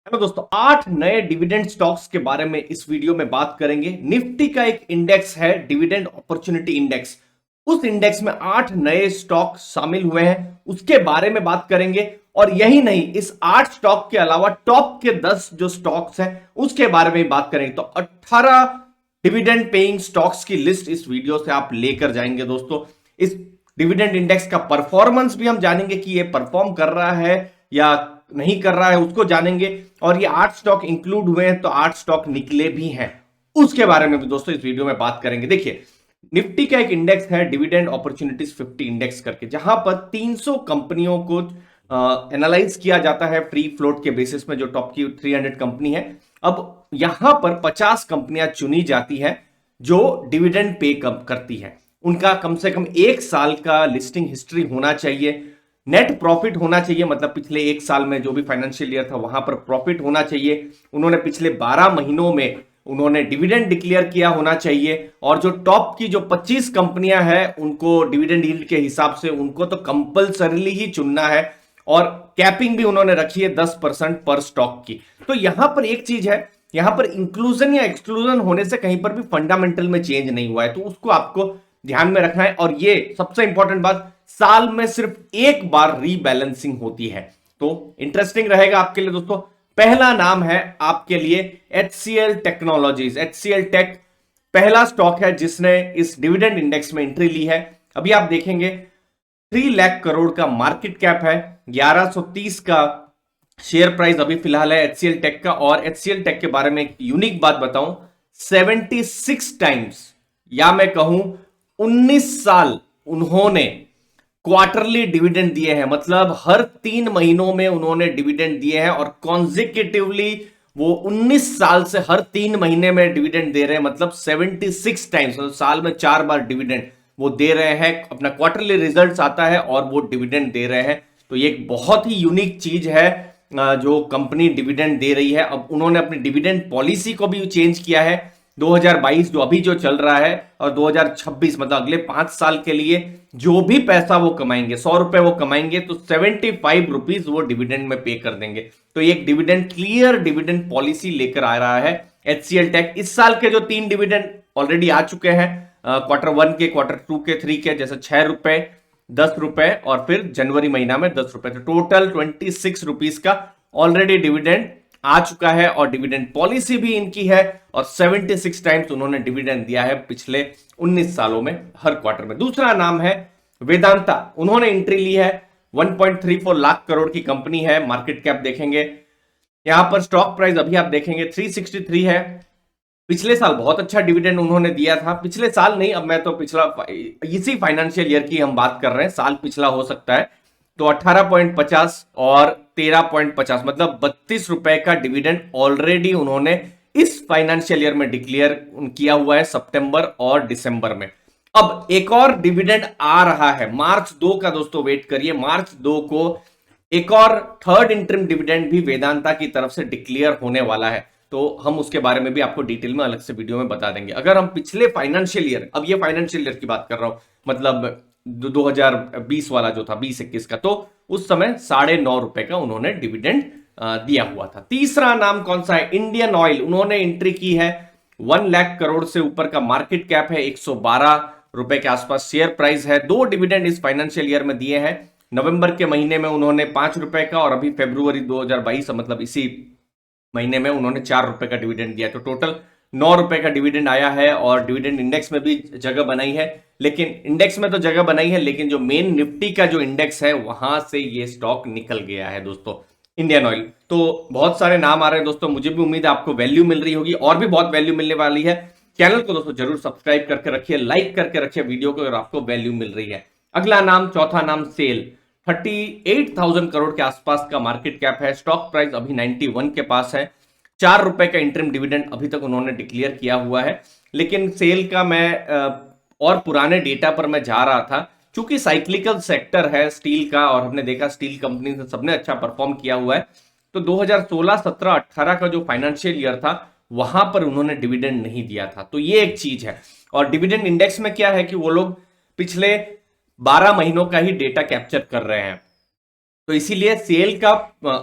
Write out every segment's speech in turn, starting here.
Hello दोस्तों, 8 नए dividend stocks के बारे में इस वीडियो में बात करेंगे। निफ्टी का एक इंडेक्स है डिविडेंड अपॉर्चुनिटी इंडेक्स। उस इंडेक्स में 8 नए स्टॉक शामिल हुए हैं, उसके बारे में बात करेंगे। और यही नहीं, इस 8 स्टॉक के अलावा टॉप के 10 जो स्टॉक्स हैं उसके बारे में बात करेंगे। तो 18 डिविडेंड पेइंग स्टॉक्स की लिस्ट इस वीडियो से आप लेकर जाएंगे दोस्तों। इस डिविडेंड इंडेक्स का परफॉर्मेंस भी हम जानेंगे कि ये परफॉर्म कर रहा है या नहीं कर रहा है, उसको जानेंगे। और ये 8 स्टॉक इंक्लूड हुए हैं तो 8 स्टॉक निकले भी हैं, उसके बारे में भी दोस्तों इस वीडियो में बात करेंगे। देखिए, निफ्टी का एक इंडेक्स है डिविडेंड अपॉर्चुनिटीज 50 इंडेक्स करके, जहां पर 300 कंपनियों को एनालाइज किया जाता है फ्री फ्लोट के बेसिस में, जो टॉप की 300 कंपनी है। अब यहां पर 50 कंपनियां चुनी जाती है जो डिविडेंड पे करती है। उनका कम से कम 1 साल का लिस्टिंग हिस्ट्री होना चाहिए, नेट प्रॉफिट होना चाहिए, मतलब पिछले 1 साल में जो भी फाइनेंशियल ईयर था वहां पर प्रॉफिट होना चाहिए। उन्होंने पिछले 12 महीनों में उन्होंने डिविडेंड डिक्लेयर किया होना चाहिए। और जो टॉप की जो 25 कंपनियां हैं उनको डिविडेंड यील्ड के हिसाब से उनको तो कंपलसरीली ही चुनना है। और कैपिंग भी उन्होंने रखी है 10% पर स्टॉक की। तो यहां पर एक चीज है, यहां पर इंक्लूजन या एक्सक्लूजन होने से कहीं पर भी फंडामेंटल में चेंज नहीं हुआ है, तो उसको आपको ध्यान में रखना है। और ये सबसे इंपॉर्टेंट बात, साल में सिर्फ एक बार रीबैलेंसिंग होती है। तो इंटरेस्टिंग रहेगा आपके लिए दोस्तों। पहला नाम है आपके लिए एचसीएल टेक्नोलॉजीज। एचसीएल टेक पहला स्टॉक है जिसने इस डिविडेंड इंडेक्स में एंट्री ली है। अभी आप देखेंगे 3 लाख करोड़ का मार्केट कैप है, 1130 का शेयर प्राइस अभी फिलहाल है एचसीएल टेक का। और एचसीएल टेक के बारे में एक यूनिक बात बताऊं, 76 टाइम्स या मैं कहूं 19 साल उन्होंने क्वार्टरली डिविडेंड दिए हैं, मतलब हर 3 महीनों में उन्होंने डिविडेंड दिए हैं। और कॉन्जिक्यूटिवली वो 19 साल से हर 3 महीने में डिविडेंड दे रहे हैं, मतलब 76 टाइम्स, मतलब साल में 4 बार डिविडेंड वो दे रहे हैं। अपना क्वार्टरली रिजल्ट्स आता है और वो डिविडेंड दे रहे हैं। तो ये एक बहुत ही यूनिक चीज है जो कंपनी डिविडेंड दे रही है। अब उन्होंने अपनी डिविडेंड पॉलिसी को भी चेंज किया है। 2022 जो अभी जो चल रहा है और 2026, मतलब अगले 5 साल के लिए जो भी पैसा वो कमाएंगे, 100 रुपए वो कमाएंगे तो 75 रुपीज वो डिविडेंड में पे कर देंगे। तो एक डिविडेंड क्लियर डिविडेंड पॉलिसी लेकर आ रहा है एचसीएल टेक। इस साल के जो 3 डिविडेंड ऑलरेडी आ चुके हैं, Q1 के, Q2 के, 3 के, जैसे 6 रुपए, 10 रुपए और फिर जनवरी महीना में 10 रुपए, तो टोटल 26 रुपीज का ऑलरेडी डिविडेंड आ चुका है। और डिविडेंड पॉलिसी भी इनकी है और 76 टाइम्स उन्होंने डिविडेंड दिया है पिछले 19 सालों में हर क्वार्टर में। दूसरा नाम है वेदांता। उन्होंने एंट्री ली है, 1.34 लाख करोड़ की कंपनी है। मार्केट कैप देखेंगे, यहां पर स्टॉक प्राइस अभी आप देखेंगे 363 है। पिछले साल बहुत अच्छा डिविडेंड उन्होंने दिया था, पिछले साल नहीं, अब मैं तो पिछला इसी फाइनेंशियल ईयर की हम बात कर रहे हैं, साल पिछला हो सकता है। तो 18.50 और 13.50, मतलब 32 रुपए का डिविडेंड ऑलरेडी उन्होंने इस फाइनेंशियल ईयर में डिक्लेयर किया हुआ है, सितंबर और दिसंबर में। अब एक और डिविडेंड आ रहा है मार्च 2 का, दोस्तों वेट करिए, मार्च 2 को एक और थर्ड इंटरिम डिविडेंड भी वेदांता की तरफ से डिक्लेयर होने वाला है। तो हम उसके बारे में भी आपको डिटेल में अलग से वीडियो में बता देंगे। अगर हम पिछले फाइनेंशियल ईयर, अब ये फाइनेंशियल ईयर की बात कर रहा हूं, मतलब 2020 वाला जो था, 2021 का, तो उस समय 9.5 रुपए का उन्होंने डिविडेंड दिया हुआ था। तीसरा नाम कौन सा है, इंडियन ऑयल। उन्होंने एंट्री की है, 1 लाख करोड़ से ऊपर का मार्केट कैप है, 112 रुपए के आसपास शेयर प्राइस है। 2 डिविडेंड इस फाइनेंशियल ईयर में दिए हैं। नवंबर के महीने में उन्होंने 5 रुपए का, और अभी फरवरी 2022, मतलब इसी महीने में उन्होंने 4 रुपए का डिविडेंड दिया। तो टोटल 9 रुपए का डिविडेंड आया है। और डिविडेंड इंडेक्स में भी जगह बनाई है, लेकिन इंडेक्स में तो जगह बनाई है, लेकिन जो मेन निफ्टी का जो इंडेक्स है वहां से ये स्टॉक निकल गया है दोस्तों, इंडियन ऑयल। तो बहुत सारे नाम आ रहे हैं दोस्तों, मुझे भी उम्मीद है आपको वैल्यू मिल रही होगी और भी बहुत वैल्यू मिलने वाली है। चैनल को दोस्तों जरूर सब्सक्राइब करके रखिए, लाइक करके रखिए वीडियो को अगर आपको वैल्यू मिल रही है। अगला नाम, चौथा नाम, सेल। 38,000 करोड़ के आसपास का मार्केट कैप है, स्टॉक प्राइस अभी 91 के पास है। 4 रुपए का इंटरिम डिविडेंड अभी तक उन्होंने डिक्लेयर किया हुआ है। लेकिन सेल का मैं और पुराने डेटा पर मैं जा रहा था, चूंकि साइक्लिकल सेक्टर है स्टील का, और हमने देखा स्टील कंपनी से सबने अच्छा परफॉर्म किया हुआ है। तो 2016, 17, 18 का जो फाइनेंशियल ईयर था वहां पर उन्होंने डिविडेंड नहीं दिया था। तो ये एक चीज है। और डिविडेंड इंडेक्स में क्या है कि वो लोग पिछले 12 महीनों का ही डेटा कैप्चर कर रहे हैं। तो इसीलिए सेल का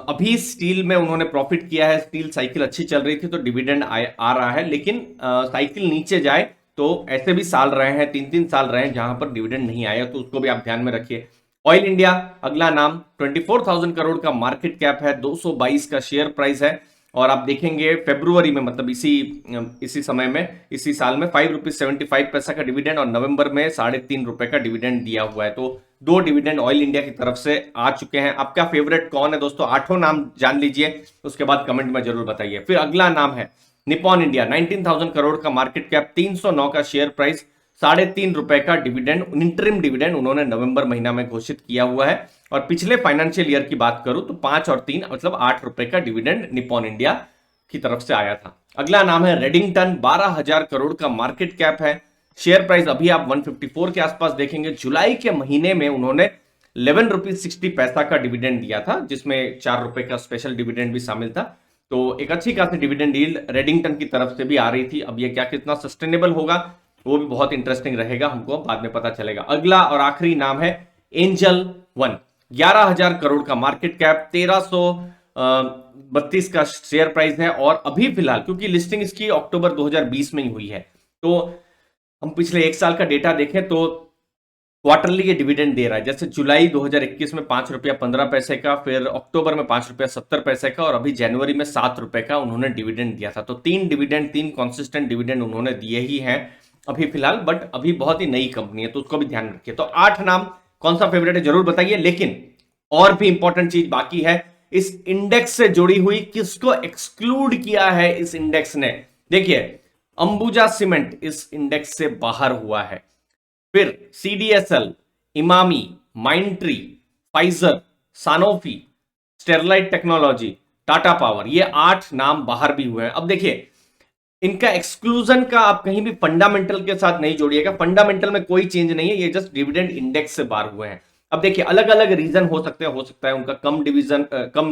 अभी स्टील में उन्होंने प्रॉफिट किया है, स्टील साइकिल अच्छी चल रही थी तो डिविडेंड आ रहा है, लेकिन साइकिल नीचे जाए तो ऐसे भी साल रहे हैं, 3-3 साल रहे हैं जहां पर डिविडेंड नहीं आया, तो उसको भी आप ध्यान में रखिए। ऑयल इंडिया अगला नाम, 24,000 करोड़ का मार्केट कैप है, 222 का शेयर प्राइस है, और आप देखेंगे फरवरी में, मतलब इसी समय में, इसी साल में ₹5.75 का डिविडेंड और नवंबर में ₹3.5 का डिविडेंड दिया हुआ है। तो 2 डिविडेंड ऑयल इंडिया की तरफ से आ चुके हैं। आपका फेवरेट कौन है दोस्तों? 8 नाम जान लीजिए, उसके बाद कमेंट में जरूर बताइए। फिर अगला नाम है निप्पॉन इंडिया, 19,000 करोड़ का मार्केट कैप, 309 का शेयर प्राइस, ₹3.5 का डिविडेंड, इंटरिम डिविडेंड उन्होंने नवंबर महीना में घोषित किया हुआ है। और पिछले फाइनेंशियल ईयर की बात करूं तो 5 और 3 मतलब ₹8 का डिविडेंड निप्पॉन इंडिया की तरफ से आया था। अगला नाम है रेडिंगटन, 12,000 करोड़ का मार्केट कैप है, शेयर प्राइस अभी आप 154 के आसपास देखेंगे। जुलाई के महीने में उन्होंने ₹11.60 का डिविडेंड दिया था, जिसमें ₹4 का स्पेशल डिविडेंड भी शामिल था। तो एक अच्छी खासी डिविडेंड डील रेडिंगटन की तरफ से भी आ रही थी। अब ये क्या कितना सस्टेनेबल होगा वो भी बहुत इंटरेस्टिंग रहेगा, हमको बाद में पता चलेगा। अगला और आखिरी नाम है एंजल वन, 11,000 करोड़ का मार्केट कैप, 1332 का शेयर प्राइस है, और अभी फिलहाल क्योंकि लिस्टिंग इसकी अक्टूबर 2020 में ही हुई है, तो हम पिछले 1 साल का डेटा देखें तो क्वार्टरली ये डिविडेंड दे रहा है। जैसे जुलाई 2021 में ₹5.15 का, फिर अक्टूबर में ₹5.70 का, और अभी जनवरी में ₹7 का उन्होंने डिविडेंड दिया था। तो 3 कॉन्सिस्टेंट डिविडेंड उन्होंने दिए ही हैं अभी फिलहाल, बट अभी बहुत ही नई कंपनी है तो उसको भी ध्यान रखिए। तो 8 नाम, कौन सा फेवरेट है जरूर बताइए। लेकिन और भी इंपॉर्टेंट चीज बाकी है, इस इंडेक्स से जुड़ी हुई, किसको एक्सक्लूड किया है इस इंडेक्स ने। देखिए, अंबुजा सीमेंट इस इंडेक्स से बाहर हुआ है, फिर CDSL, Emami, माइंट्री, Pfizer, Sanofi, Sterlite technology, Tata power, ये 8 नाम बाहर भी हुए हैं। अब देखिए, इनका एक्सक्लूजन का आप कहीं भी फंडामेंटल के साथ नहीं जोड़िएगा, फंडामेंटल में कोई चेंज नहीं है, ये जस्ट डिविडेंड इंडेक्स से बाहर हुए हैं। अब देखिए, अलग अलग रीजन हो सकता है उनका कम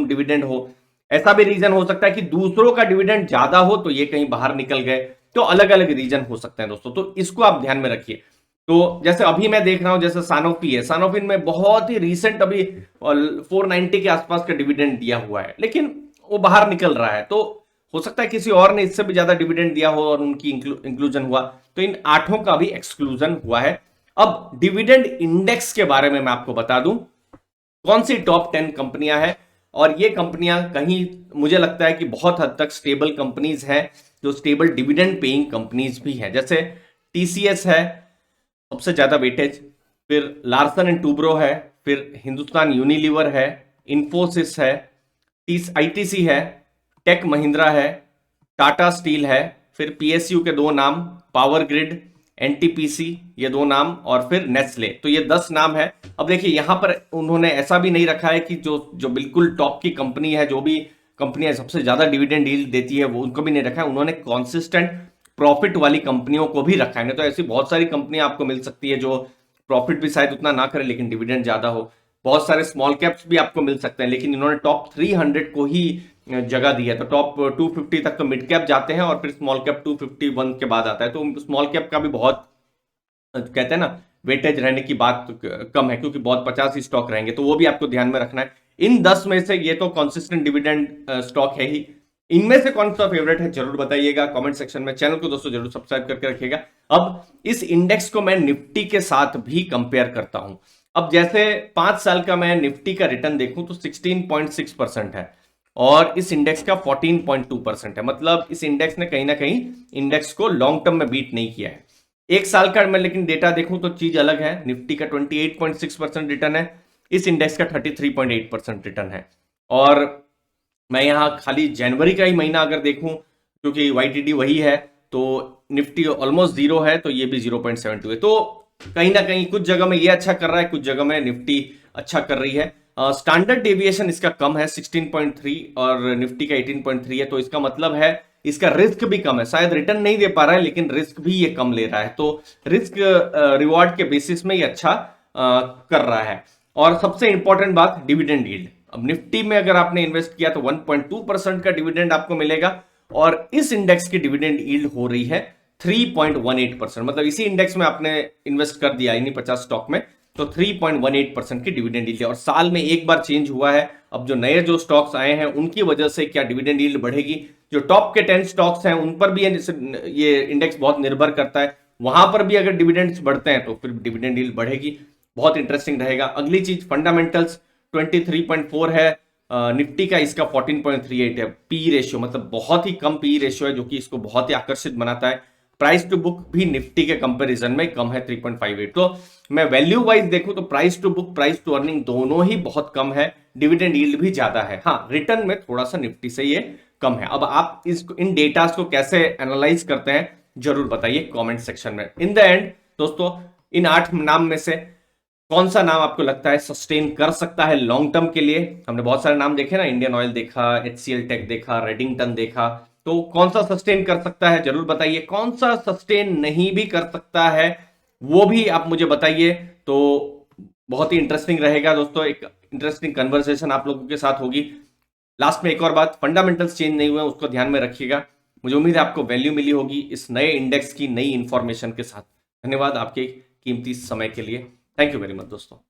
डिविडेंड हो, ऐसा भी रीजन हो सकता है कि दूसरों का डिविडेंड ज्यादा हो तो ये कहीं बाहर निकल गए, तो अलग अलग रीजन हो सकते हैं दोस्तों, तो इसको आप ध्यान में रखिए। तो जैसे अभी मैं देख रहा हूं, जैसे सानोफी है, सानोफी में बहुत ही रीसेंट अभी 490 के आसपास का डिविडेंड दिया हुआ है, लेकिन वो बाहर निकल रहा है, तो हो सकता है किसी और ने इससे भी ज्यादा डिविडेंड दिया हो और उनकी इंक्लूजन हुआ, तो इन 8 का भी एक्सक्लूजन हुआ है। अब डिविडेंड इंडेक्स के बारे में मैं आपको बता दूं कौन सी टॉप 10 कंपनियां हैं, और ये कंपनियां कहीं मुझे लगता है कि बहुत हद तक स्टेबल कंपनीज हैं, जो स्टेबल डिविडेंड पेइंग कंपनीज भी है। जैसे टीसीएस है सबसे ज्यादा वेटेज, फिर लार्सन एंड टूब्रो है, फिर हिंदुस्तान यूनिलीवर है, इंफोसिस है, आईटीसी है, टेक महिंद्रा है, टाटा स्टील है, फिर पीएसयू के 2 नाम, पावर ग्रिड, एनटीपीसी, ये 2 नाम, और फिर नेस्ले, तो ये 10 नाम है। अब देखिए, यहां पर उन्होंने ऐसा भी नहीं रखा है कि जो बिल्कुल टॉप की कंपनी है, जो भी कंपनियां सबसे ज्यादा डिविडेंड यील्ड देती है वो उनको भी नहीं रखा है, उन्होंने कॉन्सिस्टेंट प्रॉफिट वाली कंपनियों को भी रखा है। नहीं तो ऐसी बहुत सारी कंपनियां आपको मिल सकती है जो प्रॉफिट भी शायद उतना ना करे लेकिन डिविडेंड ज्यादा हो, बहुत सारे स्मॉल कैप्स भी आपको मिल सकते हैं, लेकिन इन्होंने टॉप 300 को ही जगह दी है। तो टॉप 250 तक तो मिड कैप जाते हैं, और फिर स्मॉल कैप 251 के बाद आता है, तो स्मॉल कैप का भी बहुत कहते हैं ना वेटेज रहने की बात कम है, क्योंकि बहुत 50 ही स्टॉक रहेंगे, तो वो भी आपको ध्यान में रखना है। इन 10 में से ये तो कॉन्सिस्टेंट डिविडेंड स्टॉक है ही, इनमें से कौन सा फेवरेट है जरूर बताइएगा कमेंट सेक्शन में। चैनल को दोस्तों जरूर सब्सक्राइब करके रखिएगा। अब इस इंडेक्स को मैं निफ्टी के साथ भी कंपेयर करता हूं। अब जैसे 5 साल का मैं निफ्टी का रिटर्न देखूं तो 16.6% है, और इस इंडेक्स का 14.2% है, मतलब इस इंडेक्स ने कहीं ना कहीं इंडेक्स को लॉन्ग टर्म में बीट नहीं किया है। 1 साल का मैं लेकिन डेटा देखूं तो चीज अलग है, निफ्टी का 28.6% रिटर्न है, इस इंडेक्स का 33.8% रिटर्न है। और मैं यहां खाली जनवरी का ही महीना अगर देखूं, क्योंकि वाईटीडी वही है, तो निफ्टी ऑलमोस्ट 0 है, तो ये भी 0.72 है। तो कहीं ना कहीं कुछ जगह में ये अच्छा कर रहा है, कुछ जगह में निफ्टी अच्छा कर रही है। स्टैंडर्ड डेविएशन इसका कम है 16.3 और निफ्टी का 18.3 है, तो इसका मतलब है इसका रिस्क भी कम है, शायद रिटर्न नहीं दे पा रहा है लेकिन रिस्क भी ये कम ले रहा है, तो रिस्क रिवॉर्ड के बेसिस में ये अच्छा कर रहा है। और सबसे इंपॉर्टेंट बात, डिविडेंड यील्ड। अब निफ्टी में अगर आपने इन्वेस्ट किया तो 1.2% का डिविडेंड आपको मिलेगा, और इस इंडेक्स की डिविडेंड यील्ड हो रही है 3.18%, मतलब इसी इंडेक्स में आपने इन्वेस्ट कर दिया इन्हीं 50 स्टॉक में तो 3.18% की डिविडेंड यील्ड है और साल में एक बार चेंज हुआ है। अब जो नए जो स्टॉक्स आए हैं उनकी वजह से क्या डिविडेंड यील्ड बढ़ेगी, जो टॉप के 10 स्टॉक्स हैं उन पर भी ये इंडेक्स बहुत निर्भर करता है, वहां पर भी अगर डिविडेंड्स बढ़ते हैं तो फिर डिविडेंड यील्ड बढ़ेगी। बहुत इंटरेस्टिंग रहेगा। अगली चीज फंडामेंटल्स 23.4 है निफ्टी का, इसका 14.38 है। पी रेशियो मतलब बहुत ही कम पी रेशियो है जो कि इसको बहुत ही आकर्षित बनाता है। प्राइस टू बुक भी निफ्टी के कंपैरिजन में कम है 3.58। तो मैं वैल्यू वाइज देखूं तो price to book, price to earning दोनों ही बहुत कम है, डिविडेंड यील्ड भी ज्यादा है। हाँ, रिटर्न में थोड़ा सा निफ्टी से ये कम है। अब आप इन डेटास को कैसे एनालाइज करते हैं जरूर बताइए कमेंट सेक्शन में। इन द एंड दोस्तों, इन 8 नाम में से कौन सा नाम आपको लगता है सस्टेन कर सकता है लॉन्ग टर्म के लिए? हमने बहुत सारे नाम देखे ना, इंडियन ऑयल देखा, HCL टेक देखा, रेडिंगटन देखा, तो कौन सा सस्टेन कर सकता है जरूर बताइए। कौन सा सस्टेन नहीं भी कर सकता है वो भी आप मुझे बताइए। तो बहुत ही इंटरेस्टिंग रहेगा दोस्तों, एक इंटरेस्टिंग कन्वर्सेशन आप लोगों के साथ होगी। लास्ट में एक और बात, फंडामेंटल्स चेंज नहीं हुए उसको ध्यान में रखिएगा। मुझे उम्मीद है आपको वैल्यू मिली होगी इस नए इंडेक्स की नई इंफॉर्मेशन के साथ। धन्यवाद आपके कीमती समय के लिए। थैंक यू वेरी मच दोस्तों।